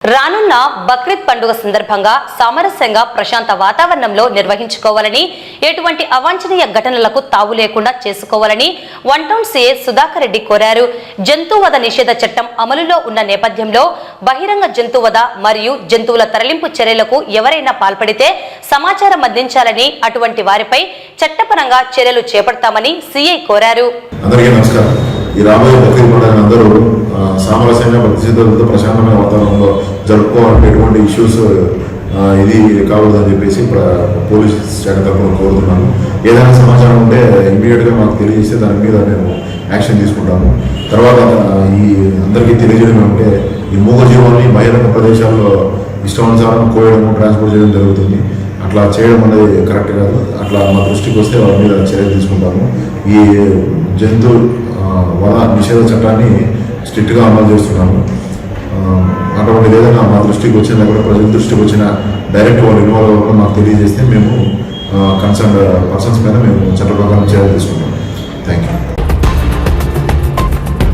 రానున్న బక్రీద్ పండుగ సందర్భంగా సామరస్యంగా ప్రశాంత వాతావరణంలో నిర్వహించుకోవాలని, ఎటువంటి అవాంఛనీయ ఘటనలకు తావు లేకుండా చేసుకోవాలని one town CA Sudhakar Reddy కోరారు. జంతువధ నిషేధ చట్టం అమలులో ఉన్న నేపథ్యంలో బహిరంగ జంతువధ మరియు జంతువుల తరలింపు చర్యలకు ఎవరైనా పాల్పడితే సమాచారం అందించాలని, అటువంటి వారిపై చట్టపరంగా చర్యలు చేపడతామని సీఐ కోరారు. ఈ రాబోయే బక్రీద్ పండుగను అందరూ సామరస్యంగా భక్తి శ్రద్ధలతో ప్రశాంతమైన వాతావరణంలో జరుపుకోవాలంటే ఎటువంటి ఇష్యూస్ ఇది కావద్దని చెప్పేసి పోలీస్ శాఖ తరఫున కోరుతున్నాను. ఏదైనా సమాచారం ఉంటే ఇమీడియట్గా మాకు తెలియజేస్తే దాని మీద మేము యాక్షన్ తీసుకుంటాము. తర్వాత ఈ అందరికీ తెలియజేయడం అంటే ఈ మూగజీవాలని బహిరంగ ప్రదేశాల్లో ఇష్టానుసారం కోయడం, ట్రాన్స్పోర్ట్ చేయడం జరుగుతుంది. అట్లా చేయడం అనేది కరెక్ట్ కాదు. అట్లా మా దృష్టికి వస్తే వారి మీద చర్యలు తీసుకుంటాము. ఈ జంతు వధ నిషేధ చట్టాన్ని స్ట్రిక్ట్గా అమలు చేస్తున్నాము. అటువంటిది ఏదైనా మా దృష్టికి వచ్చినా కూడా ప్రజల దృష్టికి వచ్చినా డైరెక్ట్ వాళ్ళు ఇన్వాల్వ్ అవ్వకుండా మాకు తెలియజేస్తే మేము కన్సర్న్ పర్సన్స్ పైన మేము చట్ట ప్రకారం చర్యలు తీసుకుంటాం. Thank you.